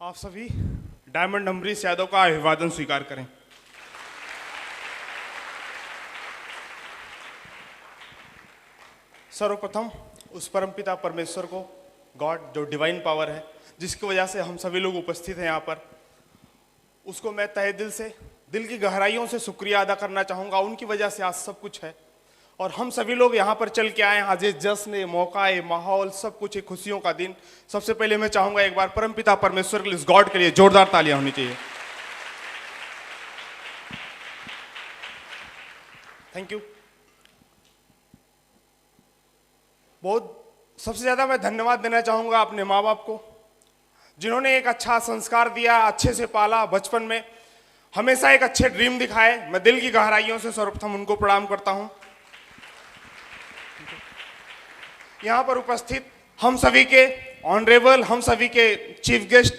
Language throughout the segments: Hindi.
आप सभी डायमंड अम्बरीश यादव का अभिवादन स्वीकार करें। सर्वप्रथम उस परमपिता परमेश्वर को, गॉड जो डिवाइन पावर है, जिसकी वजह से हम सभी लोग उपस्थित हैं यहाँ पर, उसको मैं तहे दिल से, दिल की गहराइयों से शुक्रिया अदा करना चाहूँगा। उनकी वजह से आज सब कुछ है और हम सभी लोग यहाँ पर चल के आए। आज ये जश्न, ये मौका, ये माहौल, सब कुछ एक खुशियों का दिन। सबसे पहले मैं चाहूँगा एक बार परमपिता परमेश्वर के लिए, इस गॉड के लिए जोरदार तालियां होनी चाहिए। Thank you. सबसे ज़्यादा मैं धन्यवाद देना चाहूँगा अपने माँ बाप को, जिन्होंने एक अच्छा संस्कार दिया, अच्छे से पाला बचपन में, हमेशा एक अच्छे ड्रीम दिखाए। मैं दिल की गहराइयों से सर्वप्रथम उनको प्रणाम करता हूँ। यहाँ पर उपस्थित हम सभी के ऑनरेबल, हम सभी के चीफ गेस्ट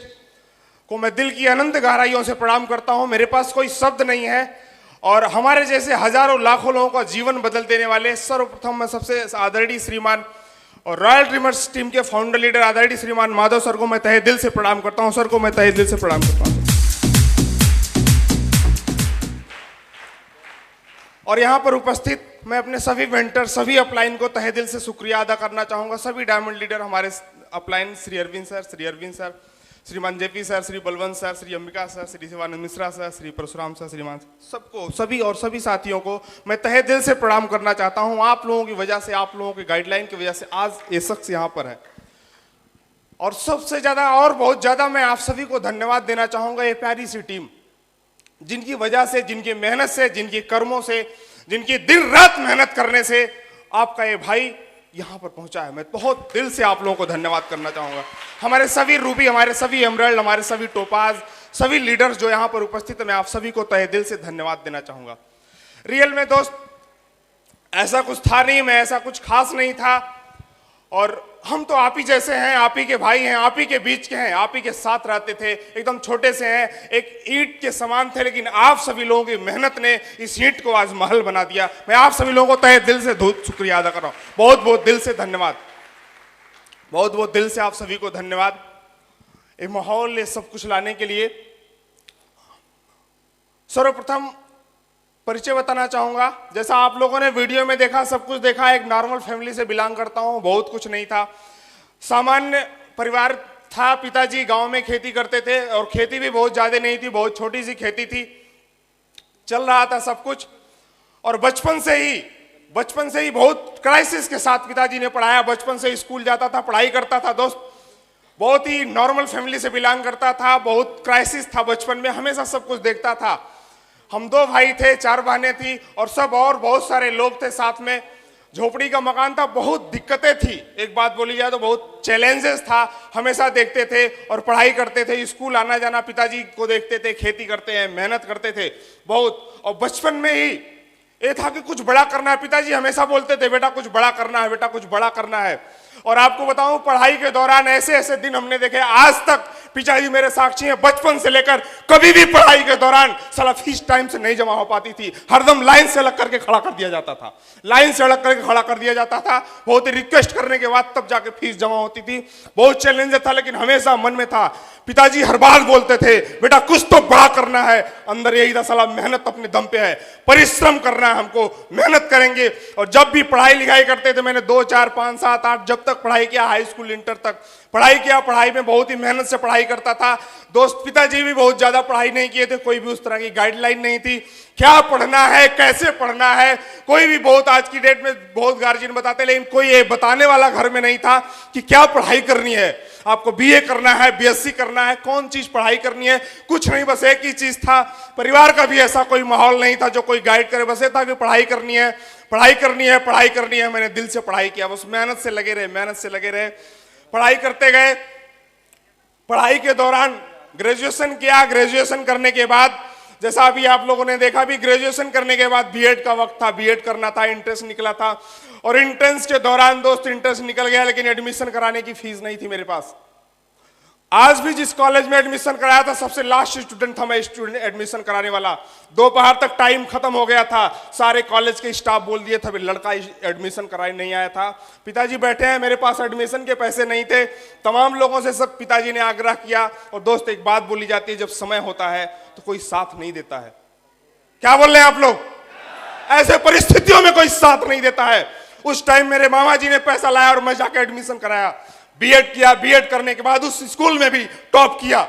को मैं दिल की अनंत गहराइयों से प्रणाम करता हूँ। मेरे पास कोई शब्द नहीं है और हमारे जैसे हजारों लाखों लोगों का जीवन बदल देने वाले सर्वप्रथम मैं सबसे आदरणीय श्रीमान और रॉयल ड्रीमर्स टीम के फाउंडर लीडर आदरणीय श्रीमान माधव सर को मैं तहे दिल से प्रणाम करता हूँ। सर को मैं तहे दिल से प्रणाम करता हूँ। और यहाँ पर उपस्थित मैं अपने सभी वेंटर, सभी अपलाइन को तहे दिल से शुक्रिया अदा करना चाहूँगा। सभी डायमंड लीडर हमारे अपलाइन, श्री अरविंद सर, श्रीमान J P sir, Shri Balwant sir, Shri Ambika sir, Shri Shivanand Mishra sir, Shri Parshuram sir, श्रीमान सबको, सभी साथियों को मैं तहे दिल से प्रणाम करना चाहता हूँ। आप लोगों की वजह से, आप लोगों की गाइडलाइन की वजह से आज ये शख्स यहाँ पर है। और सबसे ज़्यादा और बहुत ज़्यादा मैं आप सभी को धन्यवाद देना चाहूँगा, ये प्यारी सी टीम, जिनकी वजह से, जिनकी मेहनत से, जिनके कर्मों से, जिनकी दिन रात मेहनत करने से आपका ये भाई यहाँ पर पहुंचा है। मैं बहुत दिल से आप लोगों को धन्यवाद करना चाहूँगा। हमारे सभी रूबी, हमारे सभी एमराल्ड, हमारे सभी टोपाज, सभी लीडर्स जो यहाँ पर उपस्थित है, मैं आप सभी को तहे दिल से धन्यवाद देना चाहूँगा। रियल में दोस्त ऐसा कुछ था नहीं, मैं ऐसा कुछ खास नहीं था और हम तो आप ही जैसे हैं, आप ही के भाई हैं, आप ही के बीच के हैं, आप ही के साथ रहते थे, एकदम छोटे से हैं, एक ईंट के समान थे, लेकिन आप सभी लोगों की मेहनत ने इस ईंट को आज महल बना दिया। मैं आप सभी लोगों को तहे दिल से शुक्रिया अदा कर रहा हूँ। बहुत बहुत दिल से धन्यवाद, बहुत बहुत दिल से आप सभी को धन्यवाद। ये माहौल, ये सब कुछ लाने के लिए सर्वप्रथम परिचय बताना चाहूंगा। जैसा आप लोगों ने वीडियो में देखा, सब कुछ देखा, एक नॉर्मल फैमिली से बिलोंग करता हूं। बहुत कुछ नहीं था, सामान्य परिवार था। पिताजी गांव में खेती करते थे और खेती भी बहुत ज्यादा नहीं थी, बहुत छोटी सी खेती थी, चल रहा था सब कुछ। और बचपन से ही बहुत क्राइसिस के साथ पिताजी ने पढ़ाया। बचपन से स्कूल जाता था, पढ़ाई करता था दोस्त, बहुत ही नॉर्मल फैमिली से बिलोंग करता था। बहुत क्राइसिस था बचपन में, हमेशा सब कुछ देखता था। हम 2 भाई थे, 4 बहनें थी और सब और बहुत सारे लोग थे साथ में। झोपड़ी का मकान था, बहुत दिक्कतें थी, एक बात बोली जाए तो बहुत चैलेंजेस था। हमेशा देखते थे और पढ़ाई करते थे, स्कूल आना जाना, पिताजी को देखते थे, खेती करते हैं, मेहनत करते थे बहुत। और बचपन में ही ये था कि कुछ बड़ा करना है। पिताजी हमेशा बोलते थे, बेटा कुछ बड़ा करना है, बेटा कुछ बड़ा करना है। और आपको बताऊं, पढ़ाई के दौरान ऐसे ऐसे दिन हमने देखे, आज तक पिताजी मेरे साक्षी हैं, बचपन से लेकर कभी भी पढ़ाई के दौरान साला फीस टाइम से नहीं जमा हो पाती थी। हरदम लाइन से अलग करके खड़ा कर दिया जाता था, लाइन से अलग करके खड़ा कर दिया जाता था। बहुत ही रिक्वेस्ट करने के बाद तब जाके फीस जमा होती थी। बहुत चैलेंज था, लेकिन हमेशा मन में था। पिताजी हर बार बोलते थे, बेटा कुछ तो बड़ा करना है। अंदर यही था, साला मेहनत अपने दम पे है, परिश्रम करना है हमको, मेहनत करेंगे। और जब भी पढ़ाई लिखाई करते थे, मैंने 2, 4, 5, 7, 8 जब तक पढ़ाई किया, हाई स्कूल, इंटर तक पढ़ाई किया। पढ़ाई में बहुत ही मेहनत से पढ़ाई करता था दोस्त। पिताजी भी बहुत ज्यादा पढ़ाई नहीं किए थे, कोई भी उस तरह की गाइडलाइन नहीं थी, क्या पढ़ना है, कैसे पढ़ना है, कोई भी बहुत, आज की डेट में बहुत गार्जियन बताते, लेकिन कोई ये बताने वाला घर में नहीं था कि क्या पढ़ाई करनी है, आपको बीए करना है, बीएससी करना है, कौन चीज पढ़ाई करनी है, कुछ नहीं। बस एक ही चीज था, परिवार का भी ऐसा कोई माहौल नहीं था जो कोई गाइड करे, बस ये था कि पढ़ाई करनी है, पढ़ाई करनी है, पढ़ाई करनी है। मैंने दिल से पढ़ाई किया, बस मेहनत से लगे रहे, मेहनत से लगे रहे, पढ़ाई करते गए। पढ़ाई के दौरान ग्रेजुएशन किया। ग्रेजुएशन करने के बाद, जैसा अभी आप लोगों ने देखा, भी ग्रेजुएशन करने के बाद बीएड का वक्त था, बीएड करना था, एंट्रेंस निकला था। और एंट्रेंस के दौरान दोस्त एंट्रेंस निकल गया, लेकिन एडमिशन कराने की फीस नहीं थी मेरे पास। आज भी जिस कॉलेज में एडमिशन कराया था सबसे लास्ट स्टूडेंट था मैं, स्टूडेंट एडमिशन कराने वाला। दोपहर तक टाइम खत्म हो गया था, सारे कॉलेज के स्टाफ बोल दिए थे लड़का एडमिशन कराने नहीं आया था। पिताजी बैठे हैं, मेरे पास एडमिशन के पैसे नहीं थे। तमाम लोगों से सब पिताजी ने आग्रह किया। और दोस्त एक बात बोली जाती है, जब समय होता है तो कोई साथ नहीं देता है। क्या बोल रहे हैं आप लोग? ऐसे परिस्थितियों में कोई साथ नहीं देता है। उस टाइम मेरे मामा जी ने पैसा लाया और मैं जाकर एडमिशन कराया, बीएड किया। बीएड करने के बाद उस स्कूल में भी टॉप किया,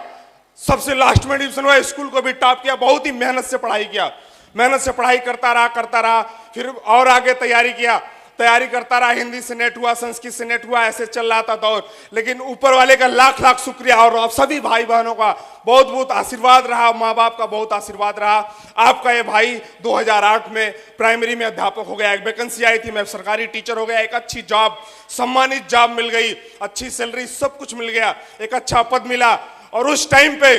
सबसे लास्ट में एडमिशन हुआ, स्कूल को भी टॉप किया। बहुत ही मेहनत से पढ़ाई किया, मेहनत से पढ़ाई करता रहा। फिर और आगे तैयारी किया, तैयारी करता रहा। हिंदी से नेट हुआ, संस्कृत से नेट हुआ, ऐसे चल रहा था दौर। लेकिन ऊपर वाले का लाख लाख शुक्रिया और आप सभी भाई बहनों का बहुत बहुत आशीर्वाद रहा, माँ बाप का बहुत आशीर्वाद रहा। आपका ये भाई 2008 में प्राइमरी में अध्यापक हो गया, एक वैकेंसी आई थी, मैं सरकारी टीचर हो गया, एक अच्छी जॉब, सम्मानित जॉब मिल गई, अच्छी सैलरी, सब कुछ मिल गया, एक अच्छा पद मिला। और उस टाइम पे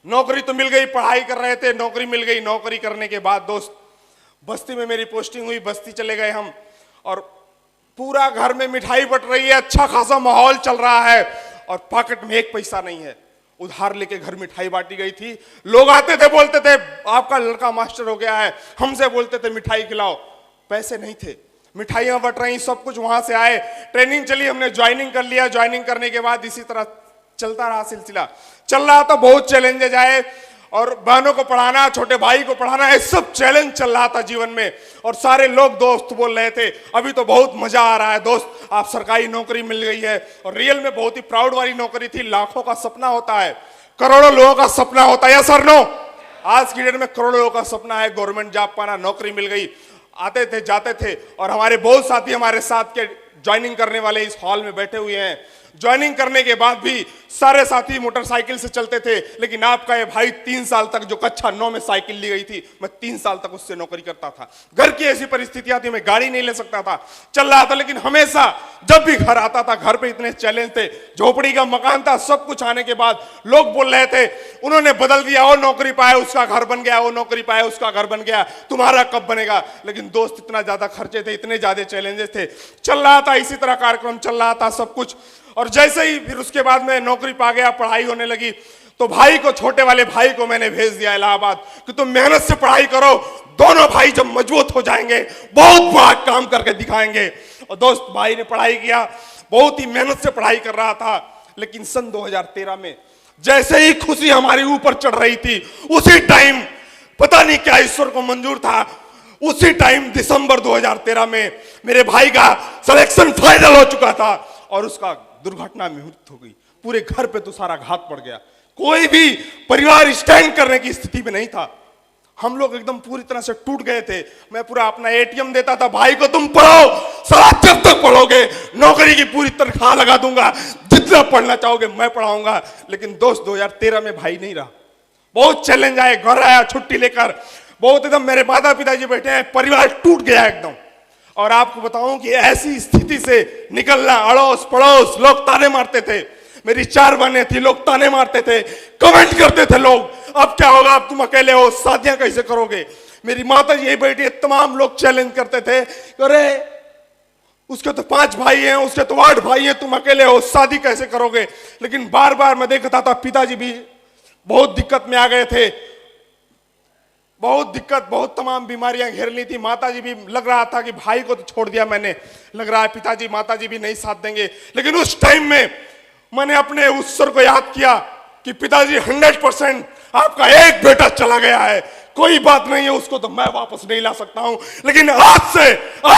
नौकरी तो मिल गई, पढ़ाई कर रहे थे, नौकरी मिल गई। नौकरी करने के बाद दोस्त बस्ती में मेरी पोस्टिंग हुई, बस्ती चले गए हम। और पूरा घर में मिठाई बट रही है, अच्छा खासा माहौल चल रहा है और पॉकेट में एक पैसा नहीं है। उधार लेके घर मिठाई बांटी गई थी। लोग आते थे, बोलते थे आपका लड़का मास्टर हो गया है, हमसे बोलते थे मिठाई खिलाओ। पैसे नहीं थे, मिठाइयां बट रही, सब कुछ वहां से आए। ट्रेनिंग चली, हमने ज्वाइनिंग कर लिया। ज्वाइनिंग करने के बाद इसी तरह चलता रहा, सिलसिला चल रहा था। बहुत चैलेंजेस आए और बहनों को पढ़ाना, छोटे भाई को पढ़ाना, ये सब चैलेंज चल रहा था जीवन में। और सारे लोग दोस्त बोल रहे थे अभी तो बहुत मजा आ रहा है दोस्त, आप सरकारी नौकरी मिल गई है। और रियल में बहुत ही प्राउड वाली नौकरी थी। लाखों का सपना होता है, करोड़ों लोगों का सपना होता है, या सर नो? आज की डेट में करोड़ों लोगों का सपना है गवर्नमेंट जॉब पाना, नौकरी मिल गई। आते थे, जाते थे। और हमारे बहुत साथी हमारे साथ के ज्वाइनिंग करने वाले इस हॉल में बैठे हुए हैं। ज्वाइनिंग करने के बाद भी सारे साथी मोटरसाइकिल से चलते थे। लेकिन आपका ये भाई 3 साल तक, जो कक्षा 9 में साइकिल ली गई थी, मैं 3 साल तक उससे नौकरी करता था। घर की ऐसी परिस्थितियां थी, मैं गाड़ी नहीं ले सकता था, चल रहा था। लेकिन हमेशा जब भी घर आता था, घर पे इतने चैलेंज थे, झोपड़ी का मकान था, सब कुछ आने के बाद लोग बोल रहे थे उन्होंने बदल दिया, वो नौकरी पाया उसका घर बन गया, वो नौकरी पाया उसका घर बन गया, तुम्हारा कब बनेगा? लेकिन दोस्त इतना ज्यादा खर्चे थे, इतने ज्यादा चैलेंजेस थे, चल रहा था इसी तरह कार्यक्रम चल रहा था सब कुछ। और जैसे ही फिर उसके बाद में नौकरी पा गया, पढ़ाई होने लगी, तो भाई को, छोटे वाले भाई को मैंने भेज दिया इलाहाबाद कि तुम मेहनत से पढ़ाई करो, दोनों भाई जब मजबूत हो जाएंगे बहुत बड़ा काम करके दिखाएंगे। और दोस्त भाई ने पढ़ाई किया, बहुत ही मेहनत से पढ़ाई कर रहा था। लेकिन सन 2013 में जैसे ही खुशी हमारे ऊपर चढ़ रही थी, उसी टाइम पता नहीं क्या ईश्वर को मंजूर था, उसी टाइम दिसंबर 2013 में मेरे भाई का सिलेक्शन फाइनल हो चुका था और उसका दुर्घटना में मृत्यु हो गई। पूरे घर पे तो सारा घात पड़ गया, कोई भी परिवार स्टैंड करने की स्थिति में नहीं था। हम लोग एकदम पूरी तरह से टूट गए थे। मैं पूरा अपना एटीएम देता था, भाई को तुम पढ़ो, सारा जब तक पढ़ोगे नौकरी की पूरी तनख्वाह लगा दूंगा, जितना पढ़ना चाहोगे मैं पढ़ाऊंगा। लेकिन दोस्त 2013 में भाई नहीं रहा, बहुत चैलेंज आए, घर आया छुट्टी लेकर, बहुत एकदम मेरे माता पिताजी बैठे हैं, परिवार टूट गया एकदम। और आपको बताऊं कि ऐसी स्थिति से निकलना, अड़ोस पड़ोस लोग ताने मारते थे, मेरी 4 बहनें थी, लोग ताने मारते थे, कमेंट करते थे लोग, अब क्या होगा, अब तुम अकेले हो, शादियां कैसे करोगे? मेरी माता जी यही बैठी है, तमाम लोग चैलेंज करते थे, अरे उसके तो 5 भाई हैं, उसके तो 8 भाई हैं, तुम अकेले हो, शादी कैसे करोगे? लेकिन बार बार मैं देखता था पिताजी भी बहुत दिक्कत में आ गए थे, बहुत दिक्कत, बहुत तमाम बीमारियां घेर ली थी। माताजी भी लग रहा था कि भाई को तो छोड़ दिया मैंने, लग रहा है पिताजी माताजी भी नहीं साथ देंगे। लेकिन उस टाइम में मैंने अपने उस सर को याद किया कि पिताजी 100% आपका एक बेटा चला गया है, कोई बात नहीं है, उसको तो मैं वापस नहीं ला सकता हूं, लेकिन आज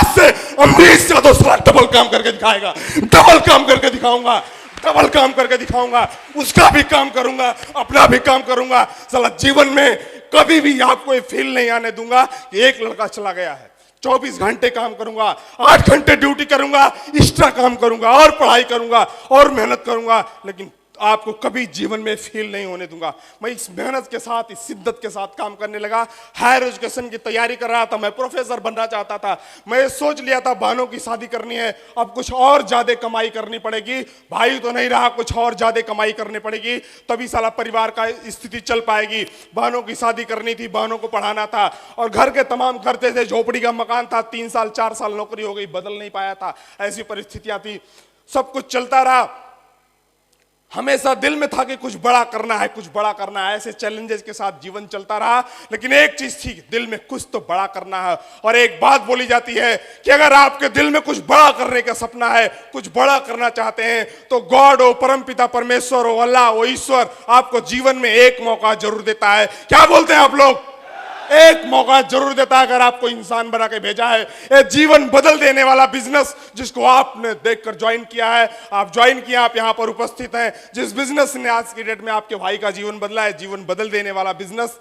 से अमरीश का तो साला डबल काम करके दिखाएगा, डबल काम करके दिखाऊंगा, डबल काम करके दिखाऊंगा, उसका भी काम करूंगा, अपना भी काम करूंगा। साला जीवन में कभी भी आपको ये फील नहीं आने दूंगा कि एक लड़का चला गया है। 24 घंटे काम करूंगा, 8 घंटे ड्यूटी करूंगा, एक्स्ट्रा काम करूंगा और पढ़ाई करूंगा और मेहनत करूंगा, लेकिन आपको कभी जीवन में फील नहीं होने दूंगा। मैं इस मेहनत के साथ, इस शिद्दत के साथ काम करने लगा। हायर एजुकेशन की तैयारी कर रहा था, मैं प्रोफेसर बनना चाहता था। मैं सोच लिया था बहनों की शादी करनी है, अब कुछ और ज्यादा कमाई करनी पड़ेगी, भाई तो नहीं रहा, कुछ और ज्यादा कमाई करनी पड़ेगी, तभी साला परिवार का स्थिति चल पाएगी। बहनों की शादी करनी थी, बहनों को पढ़ाना था और घर के तमाम खर्चे थे, झोपड़ी का मकान था, 3 साल 4 साल नौकरी हो गई, बदल नहीं पाया था, ऐसी परिस्थितियां थी, सब कुछ चलता रहा। हमेशा दिल में था कि कुछ बड़ा करना है, कुछ बड़ा करना है। ऐसे चैलेंजेस के साथ जीवन चलता रहा, लेकिन एक चीज थी, दिल में कुछ तो बड़ा करना है। और एक बात बोली जाती है कि अगर आपके दिल में कुछ बड़ा करने का सपना है, कुछ बड़ा करना चाहते हैं, तो गॉड हो, परमपिता परमेश्वर हो, अल्लाह हो, ईश्वर आपको जीवन में एक मौका जरूर देता है। क्या बोलते हैं आप लोग? एक मौका जरूर देता है। अगर आपको इंसान बना के भेजा है, एक जीवन बदल देने वाला बिजनेस जिसको आपने देखकर ज्वाइन किया है, आप ज्वाइन किया, आप यहां पर उपस्थित हैं, जिस बिजनेस ने आज की डेट में आपके भाई का जीवन बदला है, जीवन बदल देने वाला बिजनेस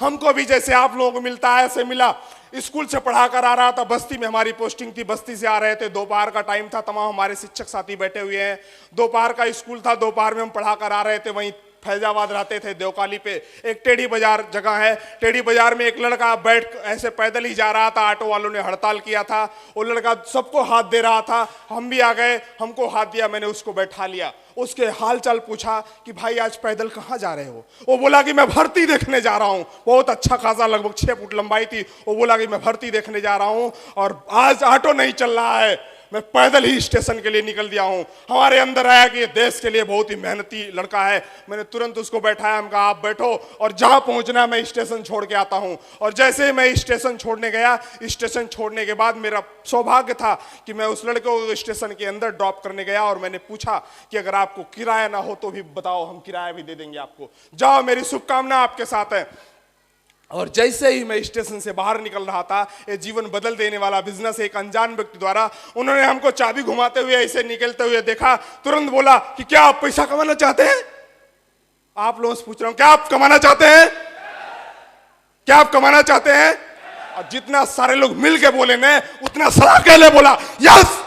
हमको भी जैसे आप लोगों को मिलता है ऐसे मिला। स्कूल से पढ़ा कर आ रहा था, बस्ती में हमारी पोस्टिंग थी, बस्ती से आ रहे थे, दोपहर का टाइम था, तमाम हमारे शिक्षक साथी बैठे हुए हैं, दोपहर का स्कूल था, दोपहर में हम पढ़ा कर आ रहे थे। वहीं फैजाबाद रहते थे, देवकाली पे एक टेढ़ी बाजार जगह है, टेढ़ी बाजार में एक लड़का बैठ ऐसे पैदल ही जा रहा था, ऑटो वालों ने हड़ताल किया था, वो लड़का सबको हाथ दे रहा था, हम भी आ गए, हमको हाथ दिया, मैंने उसको बैठा लिया, उसके हाल चाल पूछा कि भाई आज पैदल कहाँ जा रहे हो? वो बोला कि मैं भर्ती देखने जा रहा हूँ। बहुत अच्छा खासा, लगभग 6 फुट लंबाई थी। वो बोला कि मैं भर्ती देखने जा रहा हूँ और आज ऑटो नहीं चल रहा है, मैं पैदल ही स्टेशन के लिए निकल दिया हूं। हमारे अंदर आया कि ये देश के लिए बहुत ही मेहनती लड़का है। मैंने तुरंत उसको बैठाया, हम कहा आप बैठो और जहां पहुंचना है मैं स्टेशन छोड़ के आता हूं। और जैसे ही मैं स्टेशन छोड़ने गया, स्टेशन छोड़ने के बाद मेरा सौभाग्य था कि मैं उस लड़के को स्टेशन के अंदर ड्रॉप करने गया और मैंने पूछा कि अगर आपको किराया ना हो तो भी बताओ, हम किराया भी दे देंगे आपको, जाओ, मेरी शुभकामना आपके साथ है। और जैसे ही मैं स्टेशन से बाहर निकल रहा था, ये जीवन बदल देने वाला बिजनेस एक अनजान व्यक्ति द्वारा, उन्होंने हमको चाबी घुमाते हुए ऐसे निकलते हुए देखा, तुरंत बोला कि क्या आप पैसा कमाना चाहते हैं? आप लोगों से पूछ रहा हूं, क्या आप कमाना चाहते हैं? क्या आप कमाना चाहते हैं? और जितना सारे लोग मिल के बोले ना, उतना सारा अकेले बोला यस,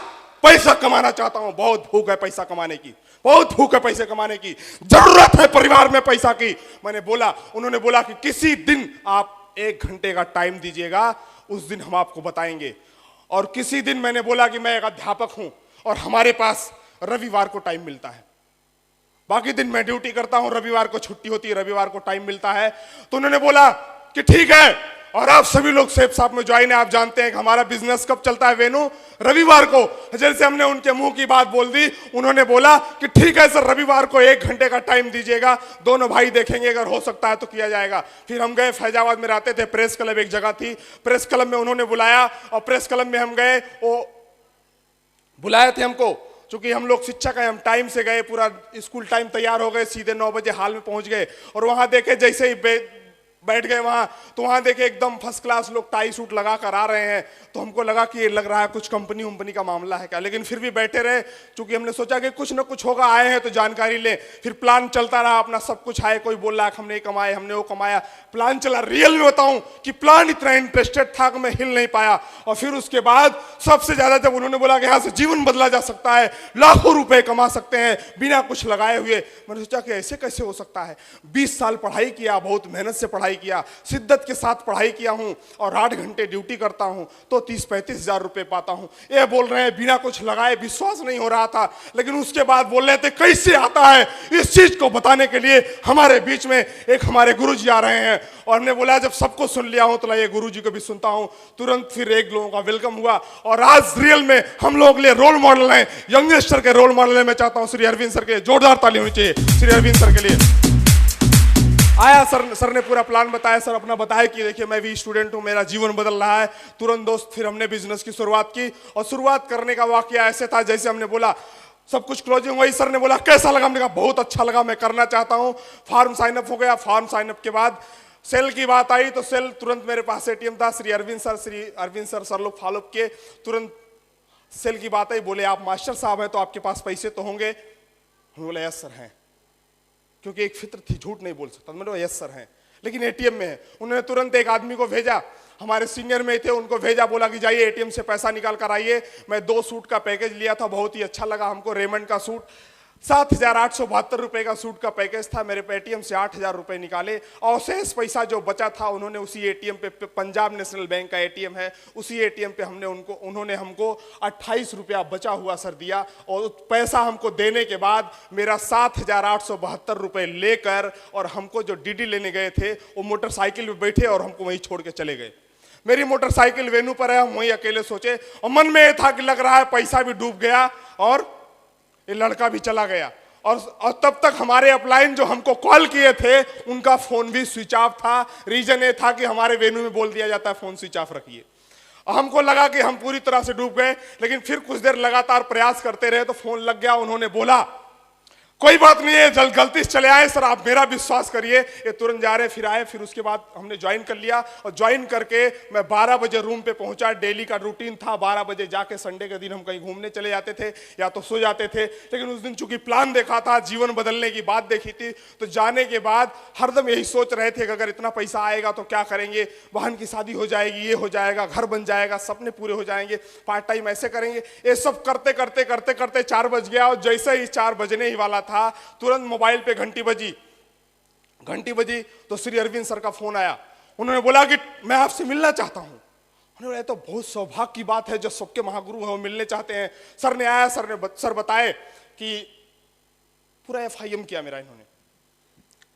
पैसा कमाना चाहता हूं, बहुत भूख है पैसा कमाने की, बहुत भूख है पैसे कमाने की, जरूरत है परिवार में पैसा की। मैंने बोला, उन्होंने बोला कि किसी दिन आप 1 घंटे का टाइम दीजिएगा, उस दिन हम आपको बताएंगे। और किसी दिन मैंने बोला कि मैं एक अध्यापक हूं और हमारे पास रविवार को टाइम मिलता है, बाकी दिन मैं ड्यूटी करता हूं, रविवार को छुट्टी होती है, रविवार को टाइम मिलता है। तो उन्होंने बोला कि ठीक है, और आप सभी लोग सेफ साहब में ज्वाइन है, आप जानते हैं कि हमारा बिजनेस कब चलता है वेनु? रविवार को। जैसे हमने उनके मुंह की बात बोल दी, उन्होंने बोला कि ठीक है सर, रविवार को 1 घंटे का टाइम दीजिएगा, दोनों भाई देखेंगे, अगर हो सकता है तो किया जाएगा। फिर हम गए, फैजाबाद में रहते थे, प्रेस क्लब एक जगह थी, प्रेस क्लब में उन्होंने बुलाया और प्रेस क्लब में हम गए, वो बुलाए थे हमको, चूंकि हम लोग शिक्षक हैं, हम टाइम से गए, पूरा स्कूल टाइम तैयार हो गए, सीधे 9 बजे हाल में पहुंच गए। और वहां देखे, जैसे ही बैठ गए वहां, तो वहां देखे एकदम फर्स्ट क्लास लोग टाई सूट लगा कर आ रहे हैं, तो हमको लगा कि ये लग रहा है कुछ कंपनी उम्पनी का मामला है क्या, लेकिन फिर भी बैठे रहे, चूंकि हमने सोचा कि कुछ ना कुछ होगा, आए हैं तो जानकारी ले। फिर प्लान चलता रहा अपना, सब कुछ आए, कोई बोल रहा है हमने कमाए, हमने वो कमाया, प्लान चला। रियल में बताऊं कि प्लान इतना इंटरेस्टेड था कि मैं हिल नहीं पाया। और फिर उसके बाद सबसे ज्यादा जब उन्होंने बोला कि यहाँ से जीवन बदला जा सकता है, लाखों रुपए कमा सकते हैं बिना कुछ लगाए हुए, मैंने सोचा कि ऐसे कैसे हो सकता है। 20 साल पढ़ाई किया, बहुत मेहनत से पढ़ाई किया, शिद्दत के साथ पढ़ाई किया हूं और 8 घंटे ड्यूटी करता हूं तो 30-35 हजार रुपए पाता हूं। ये बोल रहे हैं बिना कुछ लगाए, विश्वास नहीं हो रहा था। लेकिन उसके बाद बोल रहे थे कैसे आता है, इस चीज को बताने के लिए हमारे बीच में एक हमारे गुरुजी आ रहे हैं। और हमने बोला जब सबको सुन लिया हूं तो ये गुरुजी को भी सुनता हूं। तुरंत फिर एक लोगों का वेलकम हुआ और आज रियल में हम लोग के लिए रोल मॉडल हैं, यंगस्टर के रोल मॉडल है। मैं चाहता हूं श्री अरविंद सर के जोरदार ताली होनी चाहिए श्री अरविंद सर के लिए। आया सर ने पूरा प्लान बताया, सर अपना बताया कि देखिए मैं भी स्टूडेंट हूं, मेरा जीवन बदल रहा है। तुरंत दोस्त फिर हमने बिजनेस की शुरुआत की और शुरुआत करने का वाकया ऐसे था जैसे हमने बोला सब कुछ क्लोजिंग हुई। सर ने बोला कैसा लगा, हमने कहा बहुत अच्छा लगा, मैं करना चाहता हूं। फॉर्म साइन अप हो गया, फॉर्म साइन अप के बाद सेल की बात आई तो सेल तुरंत मेरे पास एटीएम था। श्री अरविंद सर लोग फॉलो किए, तुरंत सेल की बात आई, बोले आप मास्टर साहब हैं तो आपके पास पैसे तो होंगे। हम बोले यस सर हैं, क्योंकि एक फित्र थी, झूठ नहीं बोल सकता। मैंने यस सर हैं, लेकिन एटीएम में है। उन्होंने तुरंत एक आदमी को भेजा, हमारे सीनियर में थे, उनको भेजा, बोला कि जाइए एटीएम से पैसा निकाल कर आइए। मैं 2 सूट का पैकेज लिया था, बहुत ही अच्छा लगा हमको, रेमंड का सूट, 7,872 रुपए का सूट का पैकेज था। मेरे एटीएम से 8,000 रुपए निकाले और शेष पैसा जो बचा था उन्होंने उसी एटीएम पे, पंजाब नेशनल बैंक का एटीएम है, उसी एटीएम पे उन्होंने हमको 28 रुपया बचा हुआ सर दिया। और पैसा हमको देने के बाद मेरा 7,872 रुपए लेकर और हमको जो डीडी लेने गए थे वो मोटरसाइकिल में बैठे और हमको वहीं छोड़ के चले गए। मेरी मोटरसाइकिल वेन्यू पर है, हम वहीं अकेले सोचे और मन में यह था कि लग रहा है पैसा भी डूब गया और ये लड़का भी चला गया। और तब तक हमारे अपलाइन जो हमको कॉल किए थे उनका फोन भी स्विच ऑफ था। रीजन ये था कि हमारे वेन्यू में बोल दिया जाता है फोन स्विच ऑफ रखिए। हमको लगा कि हम पूरी तरह से डूब गए, लेकिन फिर कुछ देर लगातार प्रयास करते रहे तो फोन लग गया। उन्होंने बोला कोई बात नहीं है, जल गलती से चले आए सर, आप मेरा विश्वास करिए। ये तुरंत जा रहे, फिर आए, फिर उसके बाद हमने ज्वाइन कर लिया। और ज्वाइन करके मैं 12 बजे रूम पे पहुंचा। डेली का रूटीन था 12 बजे जाके, संडे के दिन हम कहीं घूमने चले जाते थे या तो सो जाते थे। लेकिन उस दिन चूंकि प्लान देखा था, जीवन बदलने की बात देखी थी, तो जाने के बाद हरदम यही सोच रहे थे कि अगर इतना पैसा आएगा तो क्या करेंगे, बहन की शादी हो जाएगी, ये हो जाएगा, घर बन जाएगा, सपने पूरे हो जाएंगे, पार्ट टाइम ऐसे करेंगे। ये सब करते करते करते करते 4 बज गया। और जैसे ही 4 बजने ही वाला था, तुरंत मोबाइल पे घंटी बजी तो श्री अरविंद सर का फोन आया। उन्होंने बोला कि मैं आपसे मिलना चाहता हूं। उन्होंने बोला तो बहुत सौभाग्य की बात है, जो सबके महागुरु हैं वो मिलने चाहते हैं। सर ने आया, सर बताए कि पूरा FIM किया मेरा। इन्होंने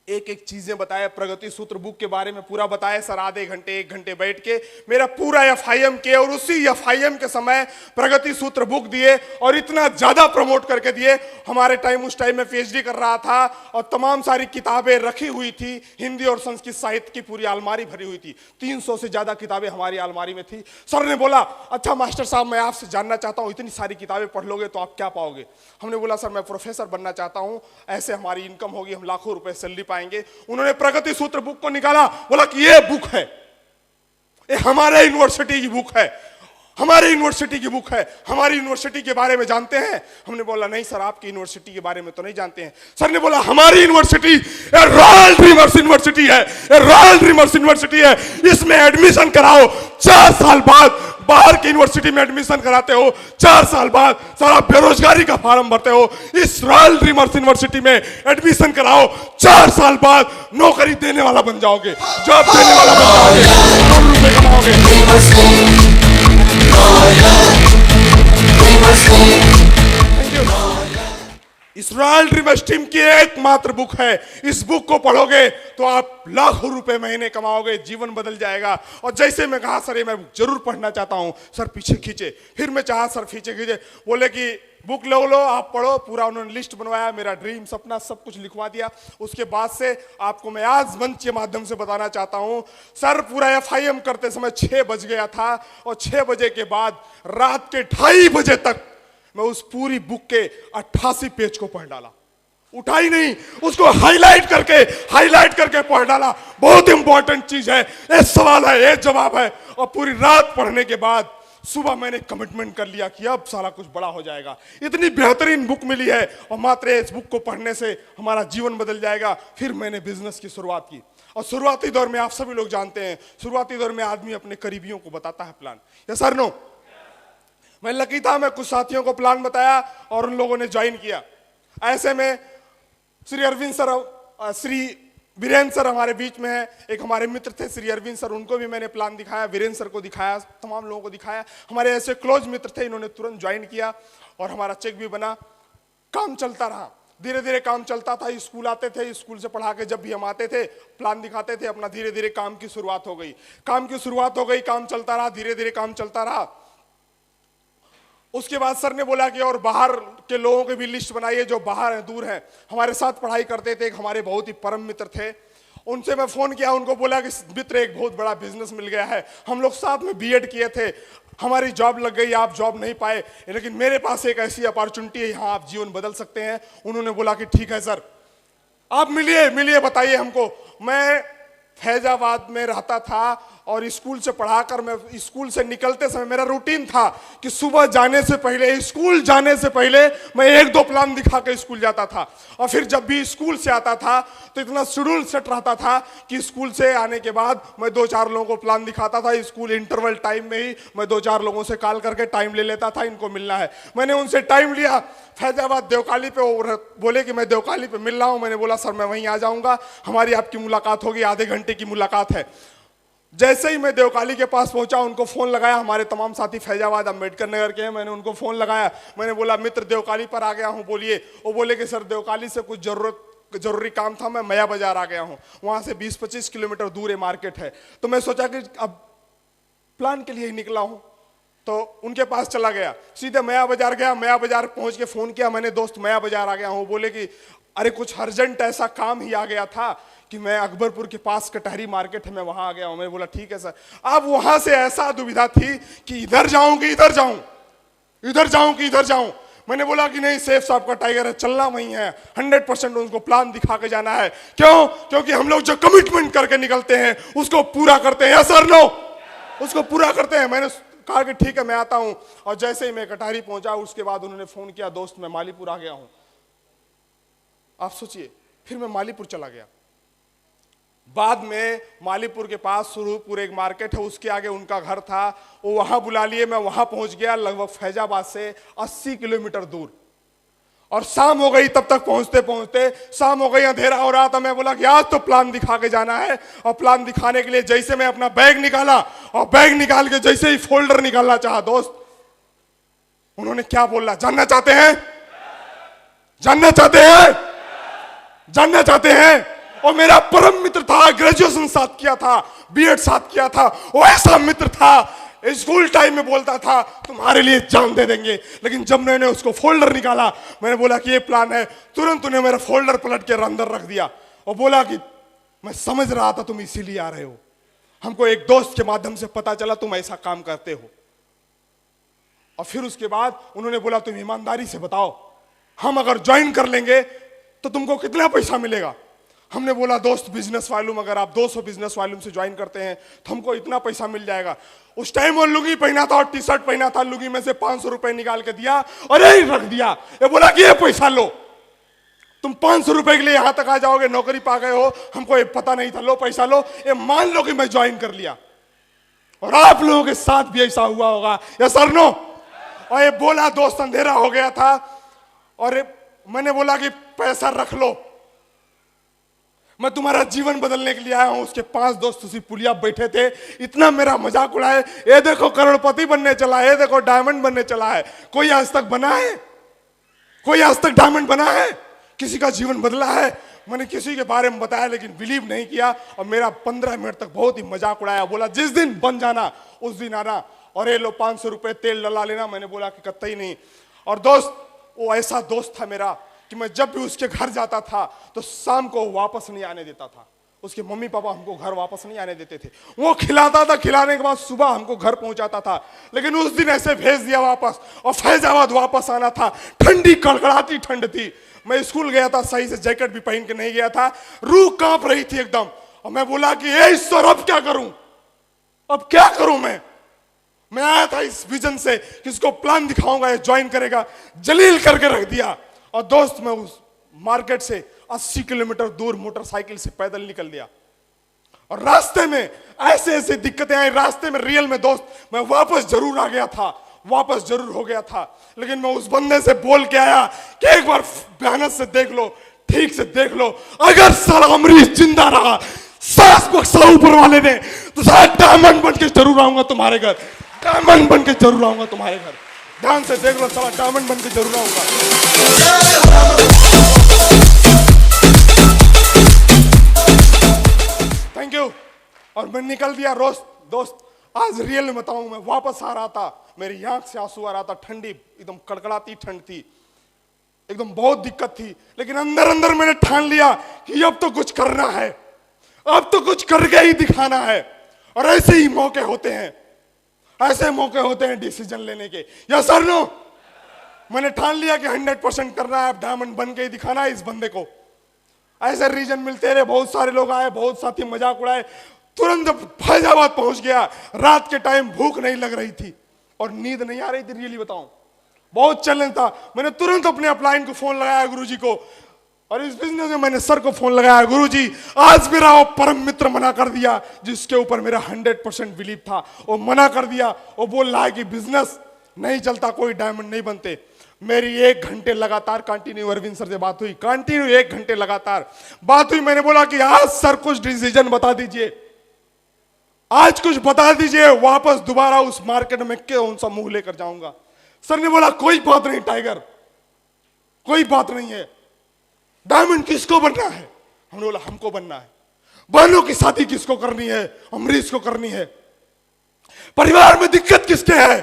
एक एक चीजें बताया, प्रगति सूत्र बुक के बारे में पूरा बताया। सर आधे घंटे 1 घंटे बैठ के मेरा पूरा FIM किए, और उसी FIM के समय प्रगति सूत्र बुक दिए, और इतना ज्यादा प्रमोट करके दिए। हमारे उस टाइम में PhD कर रहा था, और तमाम सारी किताबें रखी हुई थी, हिंदी और संस्कृत साहित्य की पूरी अलमारी भरी हुई थी। 300 से ज्यादा किताबें हमारी अलमारी में थी। सर ने बोला अच्छा मास्टर साहब, मैं आपसे जानना चाहता हूं, इतनी सारी किताबें पढ़ लोगे तो आप क्या पाओगे? हमने बोला सर मैं प्रोफेसर बनना चाहता हूं, ऐसे हमारी इनकम होगी, हम लाखों रुपए सैलरी पाएंगे। उन्होंने प्रगति सूत्र बुक को निकाला, बोला कि ये बुक है, ये हमारे यूनिवर्सिटी की बुक है, हमारी यूनिवर्सिटी की बुक है, हमारी यूनिवर्सिटी के बारे में जानते हैं? हमने बोला नहीं सर, आपकी यूनिवर्सिटी के बारे में तो नहीं जानते हैं। सर ने बोला हमारी यूनिवर्सिटी रॉयल ड्रीमर्स यूनिवर्सिटी है, रॉयल ड्रीमर्स यूनिवर्सिटी है, इसमें एडमिशन कराओ। 4 साल बाद बाहर की यूनिवर्सिटी में एडमिशन कराते हो, 4 साल बाद सर आप बेरोजगारी का फॉर्म भरते हो, इस रॉयल ड्रीमर्स यूनिवर्सिटी में एडमिशन कराओ, 4 साल बाद नौकरी देने वाला बन जाओगे, जॉब देने वाला बन जाओगे, करोड़ रुपए कमाओगे। इस रॉयल ड्रीमर्स टीम की एकमात्र बुक है, इस बुक को पढ़ोगे तो आप लाखों रुपए महीने कमाओगे, जीवन बदल जाएगा। और जैसे मैं कहा सर ये मैं जरूर पढ़ना चाहता हूं, सर पीछे खींचे, फिर मैं चाहा सर पीछे खींचे, बोले कि बुक ले लो आप पढ़ो। पूरा उन्होंने लिस्ट बनवाया, मेरा ड्रीम सपना सब कुछ लिखवा दिया। उसके बाद से आपको मैं आज मंच के माध्यम से बताना चाहता हूं, सर पूरा FIM करते समय 6 बज गया था, और 6 बजे के बाद रात के 2:30 बजे तक मैं उस पूरी बुक के 88 पेज को पढ़ डाला। उठाई नहीं, उसको हाईलाइट करके पढ़ डाला। बहुत इंपॉर्टेंट चीज है, एक सवाल है, एक जवाब है। और पूरी रात पढ़ने के बाद सुबह मैंने कमिटमेंट कर लिया कि अब सारा कुछ बड़ा हो जाएगा। इतनी बेहतरीन बुक मिली है, और मात्र इस बुक को पढ़ने से हमारा जीवन बदल जाएगा। फिर मैंने बिजनेस की शुरुआत की, और शुरुआती दौर में आप सभी लोग जानते हैं, शुरुआती दौर में आदमी अपने करीबियों को बताता है प्लान। Yes sir no? मैं लकी था, मैं कुछ साथियों को प्लान बताया और उन लोगों ने ज्वाइन किया। ऐसे में श्री अरविंद सर, श्री वीरेंद्र सर हमारे बीच में है। एक हमारे मित्र थे श्री अरविंद सर, उनको भी मैंने प्लान दिखाया, वीरेंद्र सर को दिखाया, तमाम लोगों को दिखाया। हमारे ऐसे क्लोज मित्र थे, इन्होंने तुरंत ज्वाइन किया और हमारा चेक भी बना। काम चलता रहा, धीरे धीरे काम चलता था। स्कूल आते थे, स्कूल से पढ़ा के जब भी हम आते थे प्लान दिखाते थे अपना, धीरे धीरे काम की शुरुआत हो गई। काम चलता रहा, धीरे धीरे काम चलता रहा। उसके बाद सर ने बोला कि और बाहर के लोगों की भी लिस्ट बनाइए, जो बाहर हैं, दूर हैं, हमारे साथ पढ़ाई करते थे। एक हमारे बहुत ही परम मित्र थे, उनसे मैं फोन किया, उनको बोला कि मित्र एक बहुत बड़ा बिजनेस मिल गया है, हम लोग साथ में B.Ed किए थे, हमारी जॉब लग गई, आप जॉब नहीं पाए, लेकिन मेरे पास एक ऐसी अपॉर्चुनिटी है, यहाँ आप जीवन बदल सकते हैं। उन्होंने बोला कि ठीक है सर, आप मिलिए बताइए हमको। मैं फैजाबाद में रहता था, और स्कूल से पढ़ाकर मैं स्कूल से निकलते समय मेरा रूटीन था कि सुबह जाने से पहले, स्कूल जाने से पहले मैं 1-2 प्लान दिखा के स्कूल जाता था। और फिर जब भी स्कूल से आता था तो इतना शेड्यूल सेट रहता था कि स्कूल से आने के बाद मैं 2-4 लोगों को प्लान दिखाता था। स्कूल इंटरवल टाइम में ही मैं 2-4 लोगों से कॉल करके टाइम ले लेता था, इनको मिलना है। मैंने उनसे टाइम लिया फैजाबाद देवकाली पे, वो बोले कि मैं देवकाली पे मिल रहा हूँ। मैंने बोला सर मैं वहीं आ जाऊँगा, हमारी आपकी मुलाकात होगी, आधे घंटे की मुलाकात है। जैसे ही मैं देवकाली के पास पहुंचा, उनको फोन लगाया, हमारे तमाम साथी फैजाबाद अम्बेडकर नगर के हैं, मैंने उनको फोन लगाया। मैंने बोला मित्र देवकाली पर आ गया हूं, बोलिए। वो बोले कि सर देवकाली से कुछ जरूरी काम था, मैं मया बाजार आ गया हूं, वहां से 20-25 किलोमीटर दूर है, मार्केट है। तो मैं सोचा कि अब प्लान के लिए ही निकला हूं, तो उनके पास चला गया, सीधे मया बाजार गया। मया बाजार पहुंच के फोन किया मैंने, दोस्त मया बाजार आ गया हूं। बोले कि अरे कुछ अर्जेंट ऐसा काम ही आ गया था कि मैं अकबरपुर के पास कटहरी मार्केट है, मैं वहां आ गया हूं। मैंने बोला ठीक है सर। अब वहां से ऐसा दुविधा थी कि इधर जाऊं कि इधर जाऊं, इधर जाऊं कि इधर जाऊं। मैंने बोला कि नहीं, सेफ साहब का टाइगर है, चलना वहीं है, 100% उनको प्लान दिखा के जाना है। क्यों? क्योंकि हम लोग जो कमिटमेंट करके निकलते हैं उसको पूरा करते हैं। सर नो, उसको पूरा करते हैं। मैंने कहा कि ठीक है मैं आता हूं। और जैसे ही मैं कटहरी पहुंचा उसके बाद उन्होंने फोन किया, दोस्त मैं मालीपुर आ गया हूं। आप सोचिए, फिर मैं मालीपुर चला गया। बाद में मालीपुर के पास सुरूपुर एक मार्केट है, उसके आगे उनका घर था, वो वहां बुला लिए। मैं वहां पहुंच गया, लगभग फैजाबाद से 80 किलोमीटर दूर। और शाम हो गई, तब तक पहुंचते पहुंचते शाम हो गई, अंधेरा हो रहा था। मैं बोला कि आज तो प्लान दिखा के जाना है। और प्लान दिखाने के लिए जैसे मैं अपना बैग निकाला, और बैग निकाल के जैसे ही फोल्डर निकालना चाहा, दोस्त उन्होंने क्या बोला जानना चाहते हैं? जानना चाहते हैं? जानना चाहते हैं? और मेरा परम मित्र था, ग्रेजुएशन साथ किया था, बीएड साथ किया था, वो ऐसा मित्र था, स्कूल टाइम में बोलता था तुम्हारे लिए जान दे देंगे। लेकिन जब मैंने उसको फोल्डर निकाला, मैंने बोला कि ये प्लान है, तुरंत उन्हें मेरा फोल्डर पलट के अंदर रख दिया और बोला कि मैं समझ रहा था तुम इसीलिए आ रहे हो, हमको एक दोस्त के माध्यम से पता चला तुम ऐसा काम करते हो। और फिर उसके बाद उन्होंने बोला तुम ईमानदारी से बताओ, हम अगर ज्वाइन कर लेंगे तो तुमको कितना पैसा मिलेगा? हमने बोला दोस्त बिजनेस वालूम, अगर आप 200 बिजनेस वालूम से ज्वाइन करते हैं तो हमको इतना पैसा मिल जाएगा। उस टाइम वो लुंगी पहना था और टी शर्ट पहना था, लुंगी में से 500 रुपए निकाल के दिया और यही रख दिया। ये बोला कि ये पैसा लो, तुम 500 रुपए के लिए यहां तक आ जाओगे, नौकरी पा गए हो, हमको ये पता नहीं था, लो पैसा लो। ये मान लो कि मैं ज्वाइन कर लिया। और आप लोगों के साथ भी ऐसा हुआ होगा, यस सर नो? और ये बोला, दोस्त अंधेरा हो गया था और मैंने बोला कि पैसा रख लो, मैं तुम्हारा जीवन बदलने के लिए आया हूं। उसके 5 दोस्त उसी पुलिया बैठे थे, इतना मेरा मजाक उड़ाए, ये देखो करोड़पति बनने चला है, ये देखो डायमंड बनने चला है। कोई आज तक बना है? कोई आज तक डायमंड बना है? किसी का जीवन बदला है? मैंने किसी के बारे में बताया लेकिन बिलीव नहीं किया और मेरा 15 मिनट तक बहुत ही मजाक उड़ाया। बोला जिस दिन बन जाना उस दिन आना और ये लो 500 रुपए तेल डला लेना। मैंने बोला कि कतई नहीं। और दोस्त, वो ऐसा दोस्त था मेरा कि मैं जब भी उसके घर जाता था तो शाम को वापस नहीं आने देता था। उसके मम्मी पापा हमको घर वापस नहीं आने देते थे, वो खिलाता था, खिलाने के बाद सुबह हमको घर पहुंचाता था। लेकिन उस दिन ऐसे भेज दिया वापस और फैजाबाद वापस आना था। ठंडी कड़कड़ाती ठंड थी, मैं स्कूल गया था, सही से जैकेट भी पहन के नहीं गया था, रूह कांप रही थी एकदम। और मैं बोला कि ए ईश्वर अब क्या करूं, अब क्या करूं मैं आया था इस विजन से कि इसको प्लान दिखाऊंगा, ये ज्वाइन करेगा, जलील करके रख दिया। और दोस्त मैं उस मार्केट से 80 किलोमीटर दूर मोटरसाइकिल से पैदल निकल दिया। और रास्ते में ऐसे ऐसे दिक्कतें आई, रास्ते में रियल में दोस्त मैं वापस जरूर आ गया था, वापस जरूर हो गया था। लेकिन मैं उस बंदे से बोल के आया कि एक बार भयानक से देख लो, ठीक से देख लो, अगर साला अमरीश जिंदा रहा, सांस बख्शा ऊपर वाले ने, तो शायद डायमंड बन के जरूर आऊंगा तुम्हारे घर, डायमंड बन के जरूर आऊंगा तुम्हारे घर। ध्यान से देख लो, साला डायमंड बन के जरूर आऊंगा। Thank you. और मैं निकल दिया दोस्त आज रियल में बताऊं, मैं वापस आ रहा था, मेरी आंख से आंसू आ रहा था, ठंडी एकदम कड़कड़ाती ठंड थी, एकदम बहुत दिक्कत थी। लेकिन अंदर अंदर मैंने ठान लिया कि अब तो कुछ करना है, अब तो कुछ करके ही दिखाना है। और ऐसे ही मौके होते हैं, ऐसे मौके होते हैं डिसीजन लेने के। Yes sir no? मैंने ठान लिया कि 100% करना है, डायमंड बन के ही दिखाना है इस बंदे को। ऐसे रीजन मिलते रहे, बहुत सारे लोग आए, बहुत साथी मजाक उड़ाए। तुरंत जब फैजाबाद पहुंच गया, रात के टाइम भूख नहीं लग रही थी और नींद नहीं आ रही थी, रियली बताऊं बहुत चैलेंज था। मैंने तुरंत अपने अपलाइन को फोन लगाया गुरुजी को, और इस बिजनेस में मैंने सर को फोन लगाया, गुरुजी आज मेरा वो परम मित्र मना कर दिया जिसके ऊपर मेरा 100% बिलीव था, वो मना कर दिया। वो बोल रहा है कि बिजनेस नहीं चलता, कोई डायमंड नहीं बनते। मेरी 1 घंटे लगातार कंटिन्यू अरविंद सर से बात हुई, कंटिन्यू 1 घंटे लगातार बात हुई। मैंने बोला कि आज सर कुछ डिसीजन बता दीजिए, आज कुछ बता दीजिए, वापस दोबारा उस मार्केट में कौन सा मुंह लेकर जाऊंगा। सर ने बोला कोई बात नहीं टाइगर, कोई बात नहीं है, डायमंड किसको बनना है? हमने बोला हमको बनना है। बहनों की शादी किसको करनी है? अमरीश को करनी है। परिवार में दिक्कत किसके है?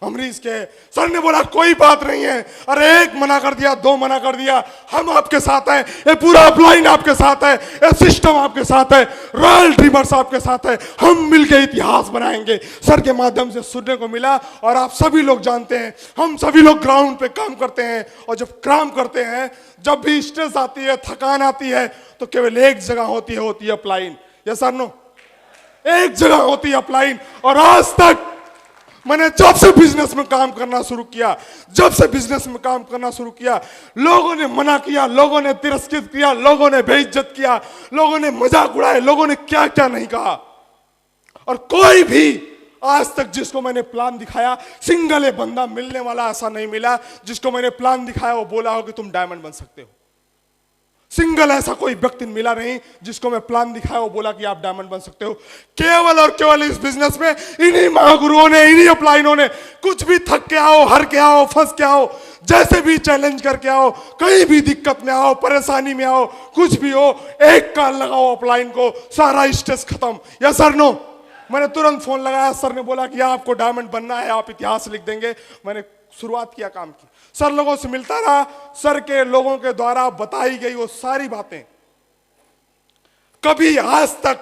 अमरीश के सर ने बोला कोई बात नहीं है, अरे एक मना कर दिया, दो मना कर दिया, हम आपके साथ हैं, ये पूरा अपलाइन आपके साथ है, ये सिस्टम आपके साथ है, रॉयल ड्रीमर्स आपके साथ है, हम मिलकर इतिहास बनाएंगे। सर के माध्यम से सुनने को मिला। और आप सभी लोग जानते हैं, हम सभी लोग ग्राउंड पे काम करते हैं, और जब काम करते हैं, जब भी स्ट्रेस आती है, थकान आती है, तो केवल एक जगह होती है अपलाइन। यस सर नो, एक जगह होती है अपलाइन। और आज तक मैंने जब से बिजनेस में काम करना शुरू किया, लोगों ने मना किया, लोगों ने तिरस्कृत किया, लोगों ने बेइज्जत किया, लोगों ने मजाक उड़ाए, लोगों ने क्या क्या नहीं कहा, और कोई भी आज तक जिसको मैंने प्लान दिखाया, सिंगल ए बंदा मिलने वाला ऐसा नहीं मिला जिसको मैंने प्लान दिखाया वो बोला हो कि तुम डायमंड बन सकते हो। सिंगल ऐसा कोई व्यक्ति मिला नहीं जिसको मैं प्लान दिखाया वो बोला कि आप डायमंड बन सकते हो। केवल और केवल इस बिजनेस में इन्हीं महागुरुओं ने, इन्हीं अपलाइनों ने, कुछ भी थक के आओ, हर के आओ, फंस के आओ, जैसे भी चैलेंज करके आओ, कहीं भी दिक्कत में आओ, परेशानी में आओ, कुछ भी हो, एक कॉल लगाओ अपलाइन को, सारा स्ट्रेस खत्म। या सर नो, मैंने तुरंत फोन लगाया, सर ने बोला कि आपको डायमंड बनना है, आप इतिहास लिख देंगे। मैंने शुरुआत किया काम की, सर लोगों से मिलता रहा, सर के लोगों के द्वारा बताई गई वो सारी बातें कभी आज तक,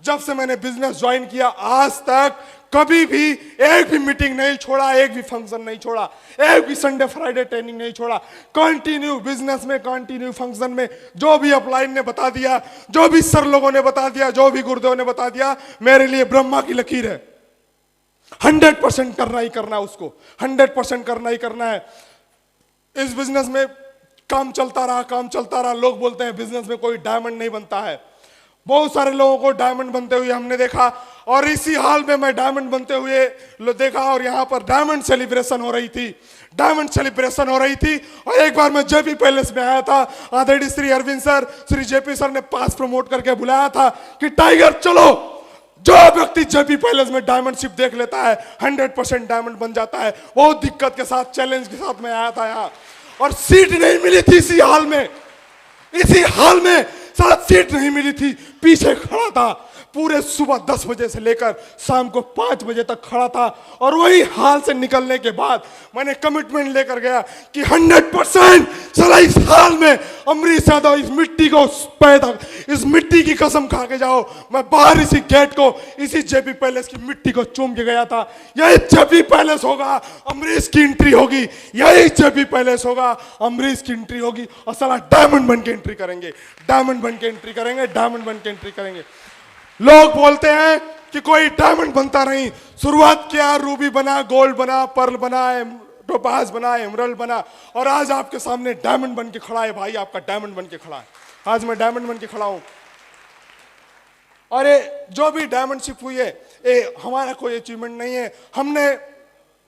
जब से मैंने बिजनेस ज्वाइन किया आज तक कभी भी एक भी मीटिंग नहीं छोड़ा, एक भी फंक्शन नहीं छोड़ा, एक भी संडे फ्राइडे ट्रेनिंग नहीं छोड़ा। कंटिन्यू बिजनेस में, कंटिन्यू फंक्शन में, जो भी अपलाइन ने बता दिया, जो भी सर लोगों ने बता दिया, जो भी गुरुदेव ने बता दिया, मेरे लिए ब्रह्मा की लकीर है। 100% करना ही करना है उसको, 100% करना ही करना है। इस बिजनेस में काम चलता रहा। लोग बोलते हैं बिजनेस में कोई डायमंड नहीं बनता है, बहुत सारे लोगों को डायमंड बनते हुए हमने देखा, और इसी हाल में मैं डायमंड बनते हुए देखा। और यहाँ पर डायमंड सेलिब्रेशन हो रही थी, और एक बार मैं जेपी पैलेस में आया था, आदरणीय Shri Arvind sir, Shri J P sir ने पास प्रमोट करके बुलाया था कि टाइगर चलो, जो व्यक्ति जेपी पैलेस में डायमंड शिप देख लेता है 100% डायमंड बन जाता है। बहुत दिक्कत के साथ, चैलेंज के साथ मैं आया था यहाँ, और सीट नहीं मिली थी इसी हाल में साथ सीट नहीं मिली थी, पीछे खड़ा था, पूरे सुबह 10 बजे से लेकर शाम को 5 बजे तक खड़ा था। और वही हाल से निकलने के बाद मैंने कमिटमेंट लेकर गया कि 100% साला इस हाल में अमरीश यादव इस मिट्टी को पैदा, इस मिट्टी की कसम खा के जाओ। मैं बाहर इसी गेट को, इसी जेपी पैलेस की मिट्टी को चूम के गया था, यही जेपी पैलेस होगा, अमरीश की एंट्री होगी, यही जेपी पैलेस होगा, अमरीश की एंट्री होगी, और साला डायमंड बन के एंट्री करेंगे, डायमंड बन के एंट्री करेंगे। लोग बोलते हैं कि कोई डायमंड बनता नहीं, शुरुआत किया, रूबी बना, गोल्ड बना, पर्ल बना, टोपाज बना, एमरल्ड बना, और आज आपके सामने डायमंड बन के खड़ा है। भाई आपका डायमंड बन के खड़ा है, आज मैं डायमंड बन के खड़ा हूं। और ये जो भी डायमंड शिप हुई है, ये हमारा कोई अचीवमेंट नहीं है। हमने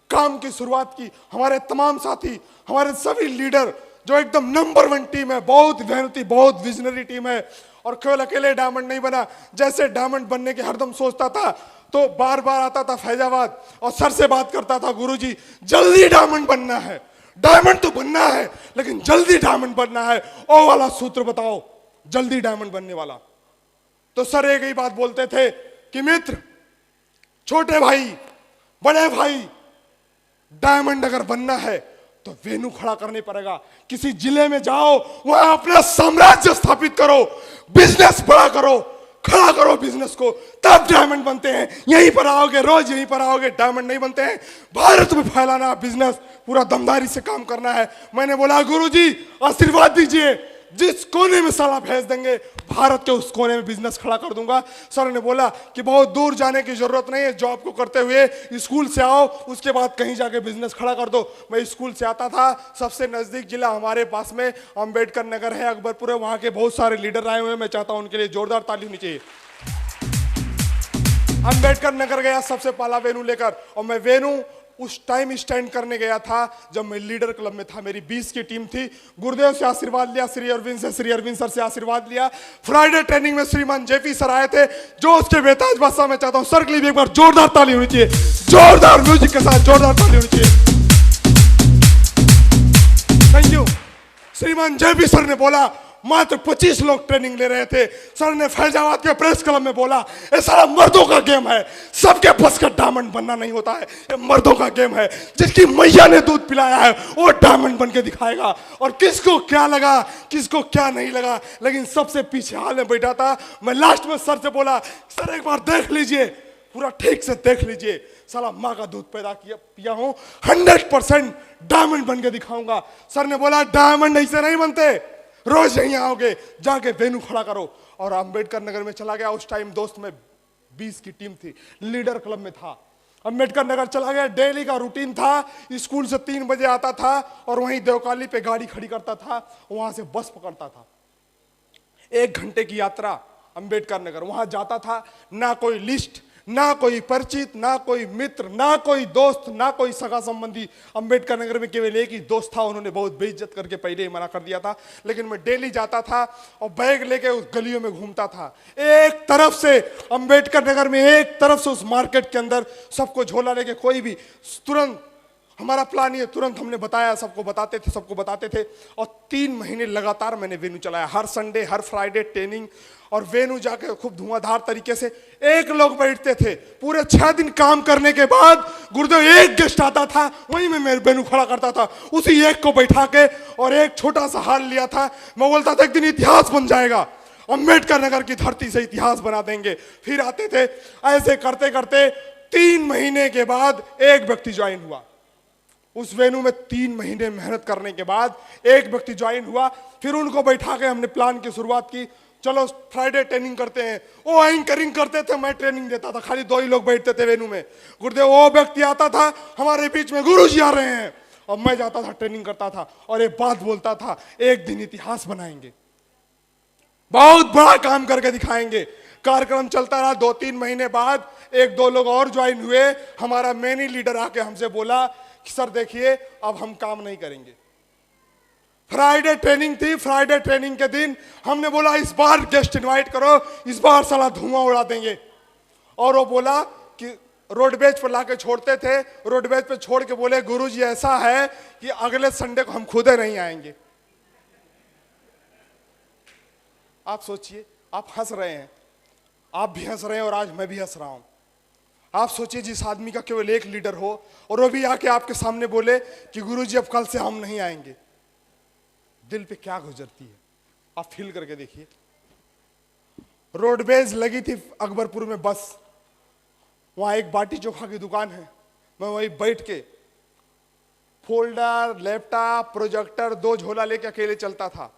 काम की शुरुआत की, हमारे तमाम साथी, हमारे सभी लीडर, जो एकदम नंबर 1 टीम है, बहुत मेहनती, बहुत विजनरी टीम है, और केवल अकेले डायमंड नहीं बना। जैसे डायमंड बनने की हरदम सोचता था, तो बार बार आता था फैजाबाद और सर से बात करता था, गुरुजी जल्दी डायमंड बनना है, डायमंड तो बनना है लेकिन जल्दी डायमंड बनना है, ओ वाला सूत्र बताओ जल्दी डायमंड बनने वाला। तो सर एक ही बात बोलते थे कि मित्र, छोटे भाई, बड़े भाई, डायमंड अगर बनना है तो वेन्यू खड़ा करने पड़ेगा। किसी जिले में जाओ, वहां अपना साम्राज्य स्थापित करो, बिजनेस बड़ा करो, खड़ा करो बिजनेस को, तब डायमंड बनते हैं। यहीं पर आओगे, रोज यहीं पर आओगे, डायमंड नहीं बनते हैं। भारत में फैलाना बिजनेस, पूरा दमदारी से काम करना है। मैंने बोला गुरुजी आशीर्वाद दीजिए, जिस कोने में साला भेज देंगे, भारत के उस कोने में बिजनेस खड़ा कर दूंगा। सर ने बोला कि बहुत दूर जाने की जरूरत नहीं है, जॉब को करते हुए स्कूल से आओ, उसके बाद कहीं जाके बिजनेस खड़ा कर दो। मैं स्कूल से आता था, सबसे नजदीक जिला हमारे पास में अंबेडकर नगर है, अकबरपुर है, वहां के बहुत सारे लीडर आए हुए हैं, मैं चाहता हूं उनके लिए जोरदार ताली होनी चाहिए। अंबेडकर नगर गया सबसे पहला वेन्यू लेकर, और मैं वेन्यू उस टाइम स्टैंड करने गया था जब मैं लीडर क्लब में था। मेरी 20 की टीम थी। गुरुदेव से आशीर्वाद लिया, श्री अरविंद सर से आशीर्वाद लिया। फ्राइडे ट्रेनिंग में श्रीमान जेपी सर आए थे, जो उसके बेताज बादशाह। मैं चाहता हूं सर के लिए भी एक बार जोरदार ताली होनी चाहिए, जोरदार म्यूजिक के साथ जोरदार ताली होनी चाहिए। Thank you. श्रीमान जेपी सर ने बोला मात्र 25 लोग ट्रेनिंग ले रहे थे। सर ने फैजाबाद के प्रेस क्लब में बोला, ये सारा मर्दों का गेम है, सबके बस का डायमंड बनना नहीं होता है, ये मर्दों का गेम है। जिसकी मैया ने दूध पिलाया है वो डायमंड बन के दिखाएगा। और किसको क्या लगा, किसको क्या नहीं लगा, लेकिन सबसे पीछे हाल में बैठा था। मैं लास्ट में सर से बोला, सर एक बार देख लीजिए, पूरा ठीक से देख लीजिए, साला माँ का दूध पैदा किया पिया हूं, 100% डायमंड बन के दिखाऊंगा। सर ने बोला, डायमंड ऐसे नहीं बनते, रोज यहीं आओगे, जाके वेन्यू खड़ा करो। और अंबेडकर नगर में चला गया। उस टाइम दोस्त में 20 की टीम थी, लीडर क्लब में था। अंबेडकर नगर चला गया। डेली का रूटीन था, स्कूल से 3 बजे आता था और वहीं देवकाली पे गाड़ी खड़ी करता था, वहां से बस पकड़ता था। 1 घंटे की यात्रा अंबेडकर नगर, वहां जाता था। ना कोई लिस्ट, ना कोई परिचित, ना कोई मित्र, ना कोई दोस्त, ना कोई सगा संबंधी। अंबेडकर नगर में केवल एक ही दोस्त था, उन्होंने बहुत बेइज्जत करके पहले ही मना कर दिया था। लेकिन मैं डेली जाता था और बैग लेके उस गलियों में घूमता था। एक तरफ से अंबेडकर नगर में, एक तरफ से उस मार्केट के अंदर, सबको झोला लेके कोई भी, तुरंत हमारा प्लान ये, तुरंत हमने बताया, सबको बताते थे। और 3 महीने लगातार मैंने वेन्यू चलाया, हर संडे, हर फ्राइडे ट्रेनिंग। और वेन्यू जाके खूब धुआंधार तरीके से, एक लोग बैठते थे। पूरे 6 दिन काम करने के बाद गुरुदेव एक गेस्ट आता था, वहीं में मैं वेन्यू खड़ा करता था, उसी एक को बैठा के, और एक छोटा सा हाल लिया था। मैं बोलता था एक दिन इतिहास बन जाएगा, अंबेडकर नगर की धरती से इतिहास बना देंगे। फिर आते थे। ऐसे करते करते 3 महीने के बाद एक व्यक्ति ज्वाइन हुआ। उस वेन्यू में 3 महीने मेहनत करने के बाद एक व्यक्ति ज्वाइन हुआ। फिर उनको बैठा के हमने प्लान की शुरुआत की, चलो फ्राइडे ट्रेनिंग करते हैं। वो एंकरिंग करते थे, मैं ट्रेनिंग देता था, खाली 2 ही लोग बैठते थे वेन्यू में। गुरुदेव वो व्यक्ति आता था हमारे बीच में, गुरुजी आ रहे हैं, और मैं जाता था, ट्रेनिंग करता था और एक बात बोलता था, एक दिन इतिहास बनाएंगे, बहुत बड़ा काम करके दिखाएंगे। कार्यक्रम चलता रहा। 2-3 महीने बाद 1-2 लोग और ज्वाइन हुए। हमारा मेन ही लीडर आके हमसे बोला कि सर देखिए, अब हम काम नहीं करेंगे। फ्राइडे ट्रेनिंग थी, फ्राइडे ट्रेनिंग के दिन हमने बोला इस बार गेस्ट इनवाइट करो, इस बार साला धुआं उड़ा देंगे। और वो बोला कि रोडवेज पर लाके छोड़ते थे, रोडवेज पे छोड़ के बोले, गुरुजी ऐसा है कि अगले संडे को हम खुद नहीं आएंगे। आप सोचिए, आप हंस रहे हैं, आप भी हंस रहे हैं और आज मैं भी हंस रहा हूं। आप सोचिए, जिस आदमी का केवल एक लीडर हो और वो भी आके आपके सामने बोले कि गुरुजी अब कल से हम नहीं आएंगे, दिल पे क्या गुजरती है, आप फील करके देखिए। रोडवेज लगी थी अकबरपुर में बस, वहां एक बाटी चोखा की दुकान है, मैं वहीं बैठ के फोल्डर, लैपटॉप, प्रोजेक्टर, 2 झोला लेके अकेले चलता था।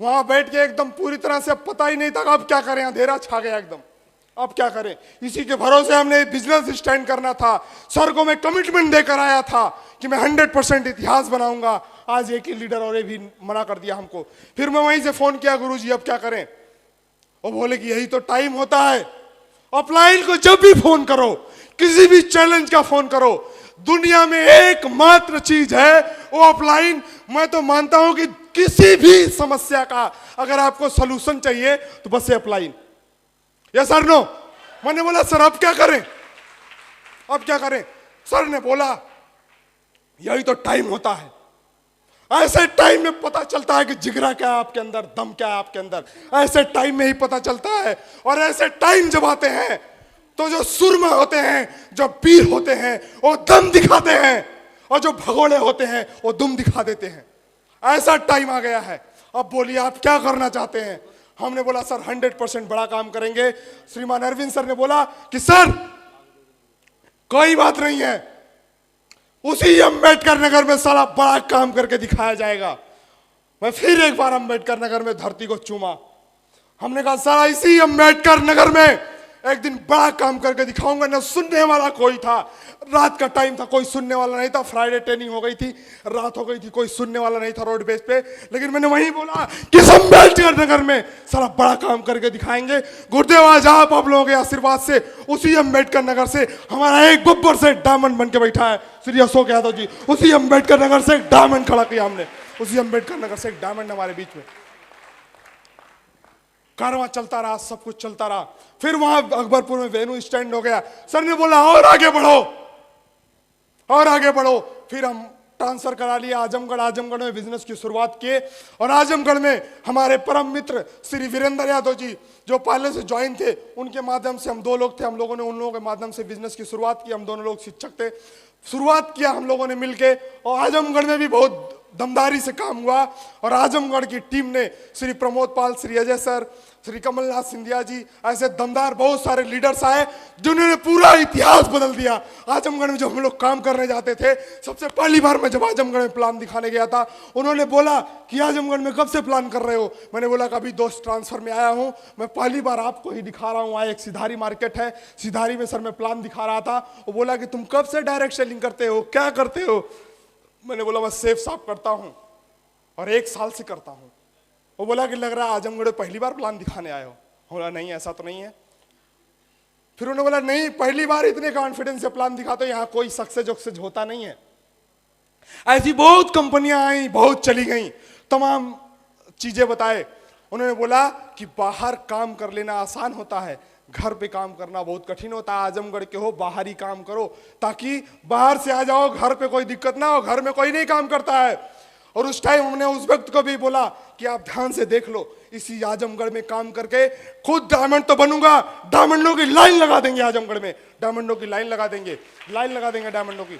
वहां बैठ के एकदम पूरी तरह से पता ही नहीं था अब क्या करें, अंधेरा छा गया एकदम, अब क्या करें। इसी के भरोसे हमने बिजनेस स्टैंड करना था। सर को मैं कमिटमेंट देकर आया था कि मैं 100% इतिहास बनाऊंगा। आज एक ही लीडर और ये भी मना कर दिया हमको। फिर मैं वहीं से फोन किया, गुरुजी अब क्या करें। वो बोले कि यही तो टाइम होता है, अपलाइन को जब भी फोन करो, किसी भी चैलेंज का फोन करो, दुनिया में एकमात्र चीज है वो अपलाइन। मैं तो मानता हूं कि किसी भी समस्या का अगर आपको सलूशन चाहिए तो बस ये अपलाइन। Yes sir, no. मैंने बोला सर अब क्या करें, अब क्या करें। सर ने बोला यही तो टाइम होता है, ऐसे टाइम में पता चलता है कि जिगरा क्या है आपके अंदर, दम क्या है आपके अंदर, ऐसे टाइम में ही पता चलता है। और ऐसे टाइम जब आते हैं तो जो सुरमा होते हैं, जो पीर होते हैं, वो दम दिखाते हैं, और जो भगोड़े होते हैं वो दुम दिखा देते हैं। ऐसा टाइम आ गया है। अब बोलिए आप क्या करना चाहते हैं। हमने बोला सर 100% बड़ा काम करेंगे। श्रीमान अरविंद सर ने बोला कि सर कोई बात नहीं है, उसी अंबेडकर नगर में सारा बड़ा काम करके दिखाया जाएगा। मैं फिर एक बार अंबेडकर नगर में धरती को चूमा। हमने कहा सारा इसी अंबेडकर नगर में एक दिन बड़ा काम करके दिखाऊंगा। न सुनने वाला कोई था, रात का टाइम था, कोई सुनने वाला नहीं था। फ्राइडे ट्रेनिंग हो गई थी, रात हो गई थी, कोई सुनने वाला नहीं था रोड बेस पे। लेकिन मैंने वहीं बोला कि अंबेडकर नगर में सारा बड़ा काम करके दिखाएंगे। गुरुदेव आज आप लोगों के आशीर्वाद से उसी अंबेडकर नगर से हमारा एक बब्बर से डायमंड बन के बैठा है श्री अशोक यादव जी। उसी अंबेडकर नगर से एक डायमंड खड़ा किया हमने, उसी अंबेडकर नगर से एक डायमंड हमारे बीच में। कारवां चलता रहा, सब कुछ चलता रहा। फिर वहां अकबरपुर में वेन्यू स्टैंड हो गया। सर ने बोला और आगे बढ़ो, और आगे बढ़ो। फिर हम ट्रांसफर करा लिया आजमगढ़। आजमगढ़ में बिजनेस की शुरुआत किए और आजमगढ़ में हमारे परम मित्र श्री वीरेंद्र यादव जी जो पहले से ज्वाइन थे, उनके माध्यम से हम 2 लोग थे, हम लोगों ने उन लोगों के माध्यम से बिजनेस की शुरुआत की। हम दोनों लोग शिक्षक थे, शुरुआत किया हम लोगों ने मिलके और आजमगढ़ में भी बहुत दमदारी से काम हुआ। और आजमगढ़ की टीम ने श्री प्रमोद पाल, श्री अजय सर, श्री कमलनाथ सिंधिया जी, ऐसे दमदार बहुत सारे लीडर्स आए जिन्होंने पूरा इतिहास बदल दिया। आजमगढ़ में जब हम लोग काम करने जाते थे, सबसे पहली बार मैं जब आजमगढ़ में प्लान दिखाने गया था, उन्होंने बोला कि आजमगढ़ में कब से प्लान कर रहे हो? मैंने बोला कि अभी दोस्त ट्रांसफर में आया हूँ, मैं पहली बार आपको ही दिखा रहा हूँ। वहाँ एक सिधारी मार्केट है, सिधारी में सर मैं प्लान दिखा रहा था। वो बोला कि तुम कब से डायरेक्ट सेलिंग करते हो, क्या करते हो? मैंने बोला मैं सेफ साफ करता हूँ और 1 साल से करता हूँ। वो बोला कि लग रहा है आजमगढ़ में पहली बार प्लान दिखाने आए हो। बोला नहीं, ऐसा तो नहीं है। फिर उन्होंने बोला नहीं, पहली बार इतने कॉन्फिडेंस से प्लान दिखाते हो, यहाँ कोई सक्सेस वक्सेस होता नहीं है। ऐसी बहुत कंपनियां आई, बहुत चली गई, तमाम चीजें बताए। उन्होंने बोला कि बाहर काम कर लेना आसान होता है, घर पे काम करना बहुत कठिन होता है। आजमगढ़ के हो, बाहर ही काम करो ताकि बाहर से आ जाओ, घर पे कोई दिक्कत ना हो, घर में कोई नहीं काम करता है। और उस टाइम हमने उस व्यक्ति को भी बोला कि आप ध्यान से देख लो, इसी आजमगढ़ में काम करके खुद डायमंड तो बनूंगा, डायमंडों की लाइन लगा देंगे आजमगढ़ में, डायमंडों की लाइन लगा देंगे, लाइन लगा देंगे डायमंडों की।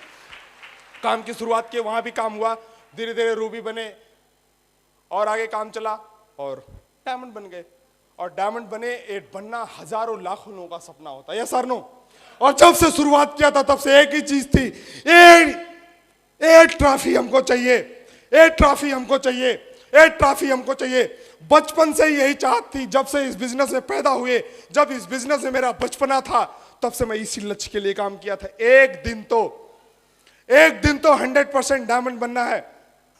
काम की शुरुआत की, वहां भी काम हुआ, धीरे धीरे रूबी बने और आगे काम चला और डायमंड बन गए। और डायमंड बने, एक बनना हजारों लाखों लोगों का सपना होता है, यस और नो? और जब से शुरुआत किया था तब से एक ही चीज थी, एक ट्रॉफी हमको चाहिए, एक ट्रॉफी हमको चाहिए, एक ट्रॉफी हमको चाहिए। बचपन से यही चाहत थी, जब से इस बिजनेस में पैदा हुए, जब इस बिजनेस में मेरा बचपना था, तब से मैं इसी लक्ष्य के लिए काम किया था। एक दिन तो 100% डायमंड बनना है,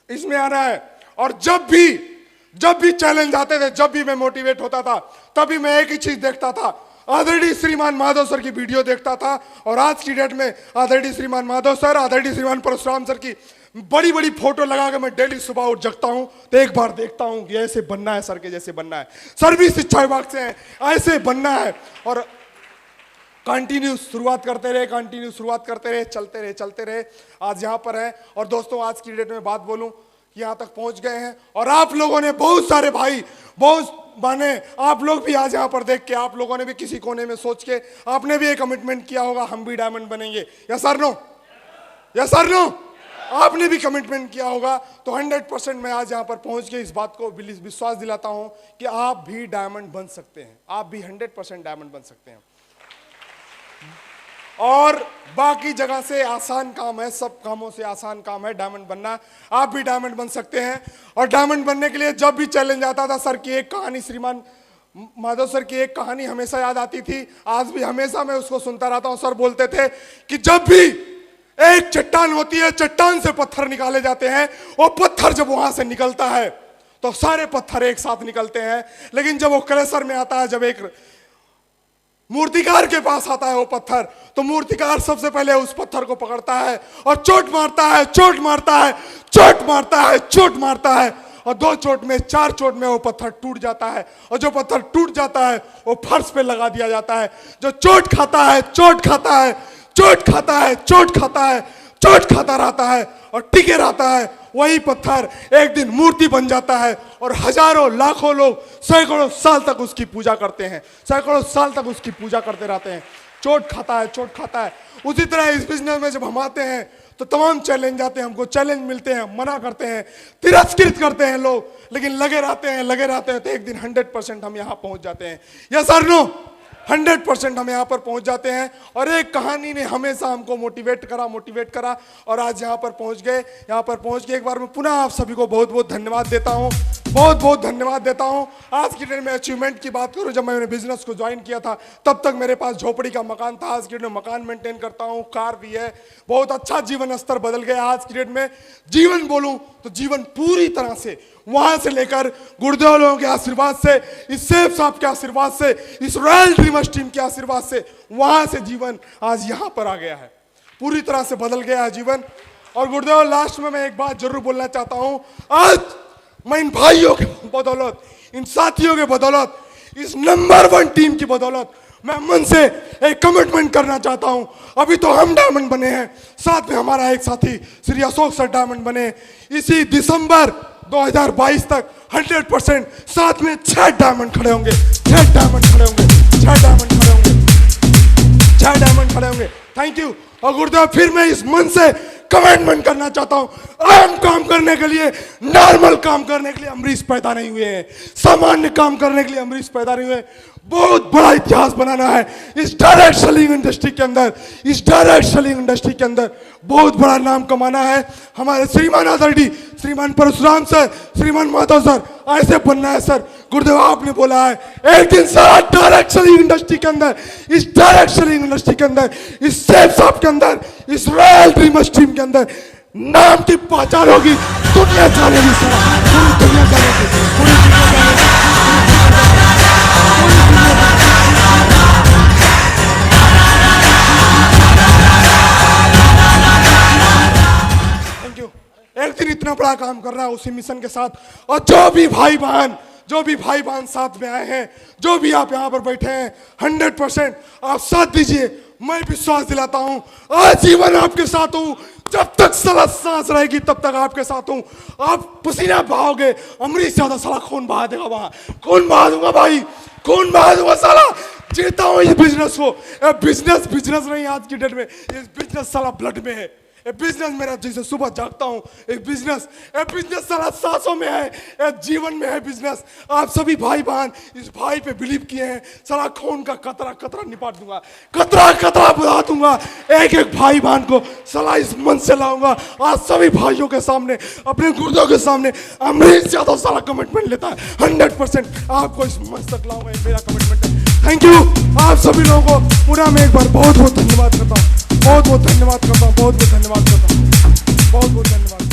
इसमें आना है। और जब भी चैलेंज आते थे, जब भी मैं मोटिवेट होता था, तभी मैं एक ही चीज देखता था, आदरणीय श्रीमान माधव सर की वीडियो देखता था। और आज की डेट में आदरणीय श्रीमान माधव सर, आदरणीय श्रीमान परशुराम सर की बड़ी बड़ी फोटो लगा के मैं डेली सुबह उठ जगता हूं तो एक बार देखता हूं कि ऐसे बनना है, सर के जैसे बनना है, सर भी शिक्षा विभाग से हैं, ऐसे बनना है। और कंटिन्यू शुरुआत करते रहे, कंटिन्यू शुरुआत करते रहे, चलते रहे, आज यहाँ पर है। और दोस्तों आज की डेट में बात बोलूं, यहाँ तक पहुंच गए हैं। और आप लोगों ने, बहुत सारे भाई, बहुत बने, आप लोग भी आज यहाँ पर देख के, आप लोगों ने भी किसी कोने में सोच के, आपने भी एक कमिटमेंट किया होगा हम भी डायमंड बनेंगे, yes sir no? Yes sir no? आपने भी कमिटमेंट किया होगा। तो 100% मैं आज यहाँ पर पहुंच के इस बात को विश्वास दिलाता हूं कि आप भी डायमंड बन सकते हैं, आप भी 100% डायमंड बन सकते हैं। और बाकी जगह से आसान काम है, सब कामों से आसान काम है डायमंड बनना। आप भी डायमंड बन सकते हैं। और डायमंड बनने के लिए जब भी चैलेंज आता था, सर की एक कहानी, श्रीमान माधव सर की एक कहानी हमेशा याद आती थी, आज भी हमेशा मैं उसको सुनता रहता हूं। सर बोलते थे कि जब भी एक चट्टान होती है, चट्टान से पत्थर निकाले जाते हैं, वो पत्थर जब वहां से निकलता है तो सारे पत्थर एक साथ निकलते हैं। लेकिन जब वो क्रेशर में आता है, जब एक मूर्तिकार के पास आता है वो पत्थर, तो मूर्तिकार सबसे पहले उस पत्थर को पकड़ता है और चोट मारता है, चोट मारता है, चोट मारता है, चोट मारता है, और 2 चोट में, 4 चोट में वो पत्थर टूट जाता है। और जो पत्थर टूट जाता है वो फर्श पे लगा दिया जाता है। जो चोट खाता है, चोट खाता है, चोट खाता है, चोट खाता है, चोट खाता रहता है और टिके रहता है, वही पत्थर एक दिन मूर्ति बन जाता है। और हजारों लाखों लोग सैकड़ों साल तक उसकी पूजा करते हैं, सैकड़ों साल तक उसकी पूजा करते रहते हैं। चोट खाता है, चोट खाता है। उसी तरह इस बिजनेस में जब हम आते हैं तो तमाम चैलेंज आते हैं, हमको चैलेंज मिलते हैं, मना करते हैं, तिरस्कृत करते हैं लोग, लेकिन लगे रहते हैं तो एक दिन 100% हम यहाँ पहुंच जाते हैं। Yes sir no? 100% हम यहाँ पर पहुंच जाते हैं। और एक कहानी ने हमेशा हमको मोटिवेट करा और आज यहाँ पर पहुंच गए। यहाँ पर पहुंच के एक बार मैं पुनः आप सभी को बहुत बहुत धन्यवाद देता हूँ, बहुत बहुत धन्यवाद देता हूँ। आज की डेट में अचीवमेंट की बात करूँ, जब मैंने बिजनेस को ज्वाइन किया था तब तक मेरे पास झोपड़ी का मकान था, आज की डेट में मकान मेंटेन करता हूँ, कार भी है, बहुत अच्छा जीवन स्तर बदल गया। आज की डेट में जीवन बोलूँ तो जीवन पूरी तरह से वहां से लेकर गुरुदेव लोगों के आशीर्वाद से, इस सेफ साहब के आशीर्वाद से, इस रॉयल ड्रीमर्स टीम के आशीर्वाद से, वहां से जीवन आज यहां पर आ गया है, पूरी तरह से बदल गया है जीवन। और गुरुदेव, लास्ट में मैं एक बात जरूर बोलना चाहता हूं, आज मैं इन भाइयों के बदौलत, इन साथियों के बदौलत, इस नंबर 1 टीम की बदौलत मैं मन से एक कमिटमेंट करना चाहता हूं। अभी तो हम डायमंड बने हैं, साथ में हमारा एक साथी श्री अशोक सर डायमंड बने। इसी दिसंबर 2022 तक 100% साथ में 6 डायमंड खड़े होंगे, 6 डायमंड खड़े होंगे, 6 डायमंड खड़े होंगे, 6 डायमंड खड़े होंगे। Thank you. और गुरुदेव फिर मैं इस मन से कमिटमेंट करना चाहता हूं, आम काम करने के लिए, नॉर्मल काम करने के लिए अमरीश पैदा नहीं हुए हैं, सामान्य काम करने के लिए अमरीश पैदा नहीं हुए। बहुत बड़ा इतिहास बनाना है इस डायरेक्ट सेलिंग इंडस्ट्री के अंदर, इस डायरेक्ट सेलिंग इंडस्ट्री के अंदर बहुत बड़ा नाम कमाना है। हमारे श्रीमान आदरडी श्रीमान परशुराम सर, श्रीमान माधव सर, ऐसे बनना है सर। गुरुदेव आपने बोला है एक दिन सारा डायरेक्ट सेलिंग इंडस्ट्री के अंदर, इस डायरेक्ट सेलिंग इंडस्ट्री के अंदर, इस सेल्स शॉप के अंदर, इस रॉयल ड्रीम स्ट्रीम के अंदर नाम की पहचान होगी, दुनिया जानेगी सर, पूरी दुनिया जानेगी, पूरी दुनिया जानेगी। Thank you. एक दिन इतना बड़ा काम कर रहा है उसी मिशन के साथ, और जो भी भाई बहन साथ में आए हैं, जो भी आप यहाँ पर बैठे हैं, 100% आप साथ दीजिए। मैं विश्वास दिलाता हूँ आजीवन आपके साथ हूँ, जब तक साला सांस रहेगी तब तक आपके साथ हूँ। आप पसीना बहाओगे, अमरीश ज्यादा साला खून बहा देगा, वहां खून बहा दूंगा भाई, खून बहा दूंगा साला। जीता हूँ इस बिजनेस को। बिजनेस नहीं आज की डेट में, इस बिजनेस साला ब्लड में है। ये बिजनेस मेरा, जैसे सुबह जागता हूँ, एक बिजनेस सारा सांसों में है, एक जीवन में है बिजनेस। आप सभी भाई बहन इस भाई पे बिलीव किए हैं, सारा खून का कतरा कतरा निपाट दूंगा, कतरा बुझा दूंगा। एक एक भाई बहन को साला इस मन से लाऊंगा। आज सभी भाइयों के सामने, अपने गुरुदेव के सामने अमरीश यादव सारा कमिटमेंट लेता है, 100% आपको इस मंच तक लाऊंगा, ये मेरा कमिटमेंट है। Thank you. आप सभी लोगों को पुनः मैं एक बार बहुत बहुत धन्यवाद करता हूँ, बहुत बहुत धन्यवाद करता हूँ, बहुत बहुत धन्यवाद करता हूँ, बहुत बहुत धन्यवाद।